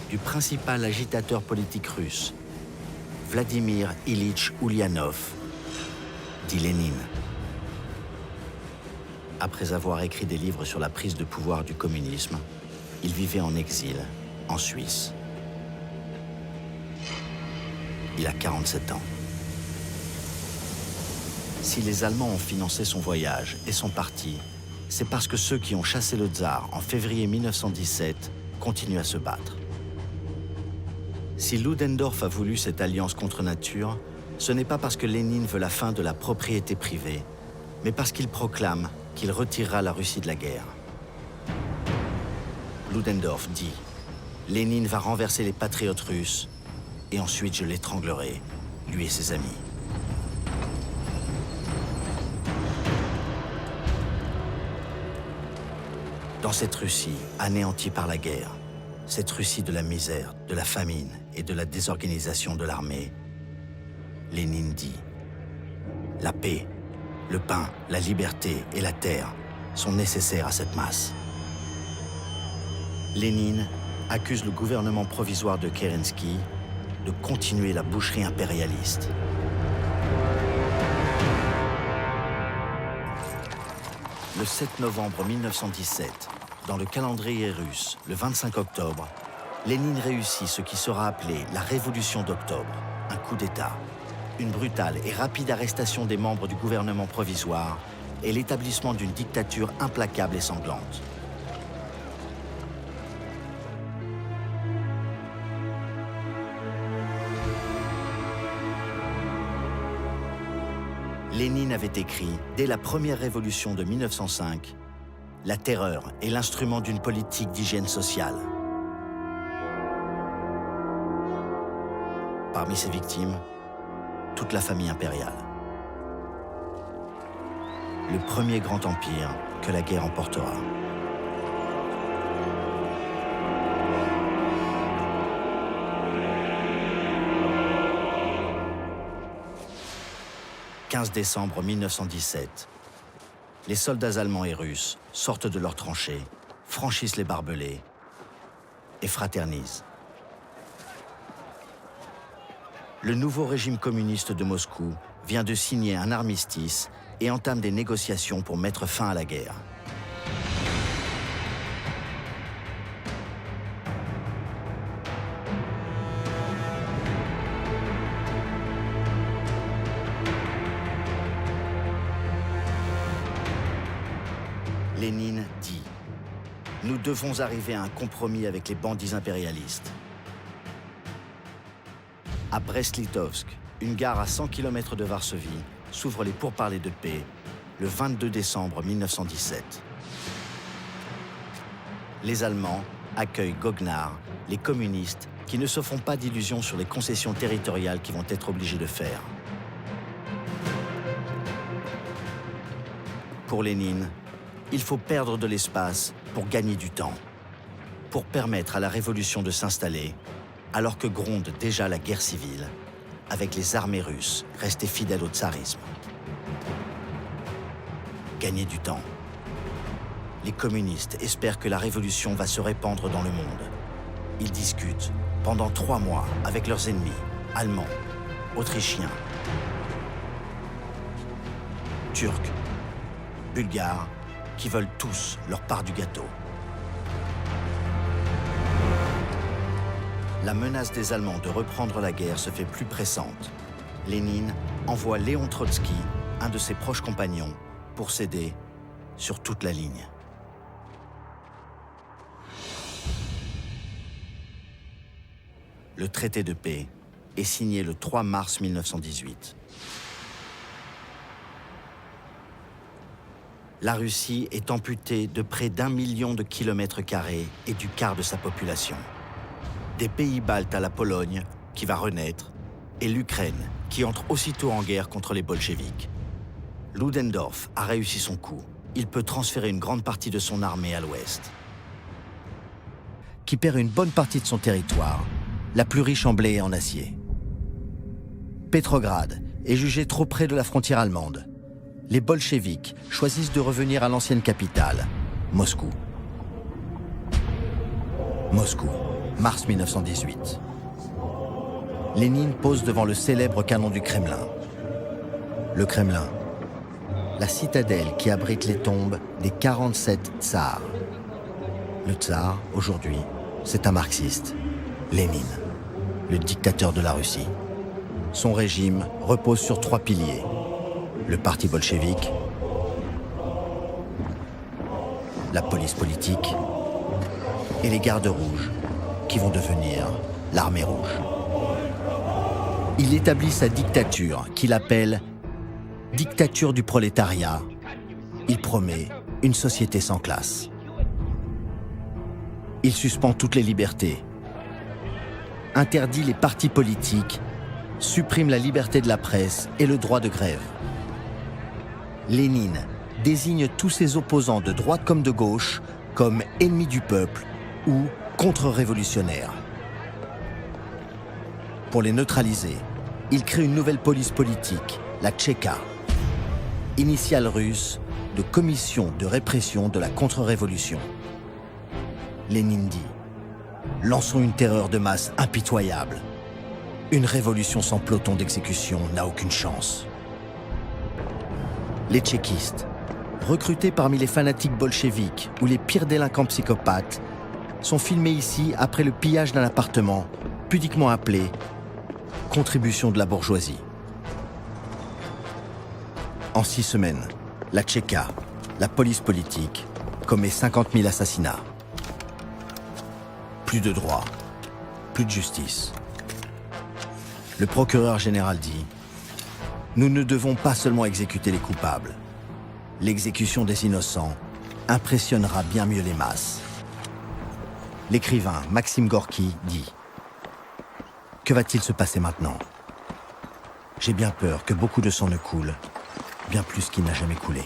du principal agitateur politique russe, Vladimir Ilitch Ulyanov, dit Lénine. Après avoir écrit des livres sur la prise de pouvoir du communisme, il vivait en exil, en Suisse. Il a 47 ans. Si les Allemands ont financé son voyage et son parti, c'est parce que ceux qui ont chassé le tsar en février 1917 continuent à se battre. Si Ludendorff a voulu cette alliance contre nature, ce n'est pas parce que Lénine veut la fin de la propriété privée, mais parce qu'il proclame qu'il retirera la Russie de la guerre. Ludendorff dit « Lénine va renverser les patriotes russes et ensuite je l'étranglerai, lui et ses amis. » Dans cette Russie anéantie par la guerre, cette Russie de la misère, de la famine et de la désorganisation de l'armée, Lénine dit « La paix, le pain, la liberté et la terre sont nécessaires à cette masse. » Lénine accuse le gouvernement provisoire de Kerensky de continuer la boucherie impérialiste. Le 7 novembre 1917, dans le calendrier russe, le 25 octobre, Lénine réussit ce qui sera appelé la Révolution d'octobre, un coup d'État, une brutale et rapide arrestation des membres du gouvernement provisoire et l'établissement d'une dictature implacable et sanglante. Lénine avait écrit, dès la première révolution de 1905, « La terreur est l'instrument d'une politique d'hygiène sociale. » Parmi ses victimes, toute la famille impériale. Le premier grand empire que la guerre emportera. « 15 décembre 1917. Les soldats allemands et russes sortent de leurs tranchées, franchissent les barbelés et fraternisent. Le nouveau régime communiste de Moscou vient de signer un armistice et entame des négociations pour mettre fin à la guerre. Lénine dit « Nous devons arriver à un compromis avec les bandits impérialistes. » À Brest-Litovsk, une gare à 100 km de Varsovie, s'ouvrent les pourparlers de paix le 22 décembre 1917. Les Allemands accueillent goguenards, les communistes qui ne se font pas d'illusions sur les concessions territoriales qu'ils vont être obligés de faire. Pour Lénine, il faut perdre de l'espace pour gagner du temps, pour permettre à la révolution de s'installer, alors que gronde déjà la guerre civile, avec les armées russes restées fidèles au tsarisme. Gagner du temps. Les communistes espèrent que la révolution va se répandre dans le monde. Ils discutent pendant 3 mois avec leurs ennemis, allemands, autrichiens, turcs, bulgares, qui veulent tous leur part du gâteau. La menace des Allemands de reprendre la guerre se fait plus pressante. Lénine envoie Léon Trotsky, un de ses proches compagnons, pour s'aider sur toute la ligne. Le traité de paix est signé le 3 mars 1918. La Russie est amputée de près d'1 million de kilomètres carrés et du quart de sa population. Des pays baltes à la Pologne, qui va renaître, et l'Ukraine, qui entre aussitôt en guerre contre les bolcheviks. Ludendorff a réussi son coup. Il peut transférer une grande partie de son armée à l'ouest. Qui perd une bonne partie de son territoire, la plus riche en blé et en acier. Pétrograd est jugé trop près de la frontière allemande. Les bolcheviks choisissent de revenir à l'ancienne capitale, Moscou. Moscou, mars 1918. Lénine pose devant le célèbre canon du Kremlin. Le Kremlin, la citadelle qui abrite les tombes des 47 tsars. Le tsar, aujourd'hui, c'est un marxiste, Lénine, le dictateur de la Russie. Son régime repose sur 3 piliers. Le parti bolchevique, la police politique et les gardes rouges, qui vont devenir l'armée rouge. Il établit sa dictature, qu'il appelle « dictature du prolétariat ». Il promet une société sans classe. Il suspend toutes les libertés, interdit les partis politiques, supprime la liberté de la presse et le droit de grève. Lénine désigne tous ses opposants de droite comme de gauche comme ennemis du peuple ou contre-révolutionnaires. Pour les neutraliser, il crée une nouvelle police politique, la Tchéka, initiale russe de Commission de répression de la contre-révolution. Lénine dit « Lançons une terreur de masse impitoyable. Une révolution sans peloton d'exécution n'a aucune chance. » Les tchéquistes, recrutés parmi les fanatiques bolcheviques ou les pires délinquants psychopathes, sont filmés ici après le pillage d'un appartement, pudiquement appelé « contribution de la bourgeoisie ». En 6 semaines, la Tchéka, la police politique, commet 50 000 assassinats. Plus de droit, plus de justice. Le procureur général dit « Nous ne devons pas seulement exécuter les coupables. L'exécution des innocents impressionnera bien mieux les masses. » L'écrivain Maxime Gorky dit « Que va-t-il se passer maintenant? J'ai bien peur que beaucoup de sang ne coule, bien plus qu'il n'a jamais coulé. »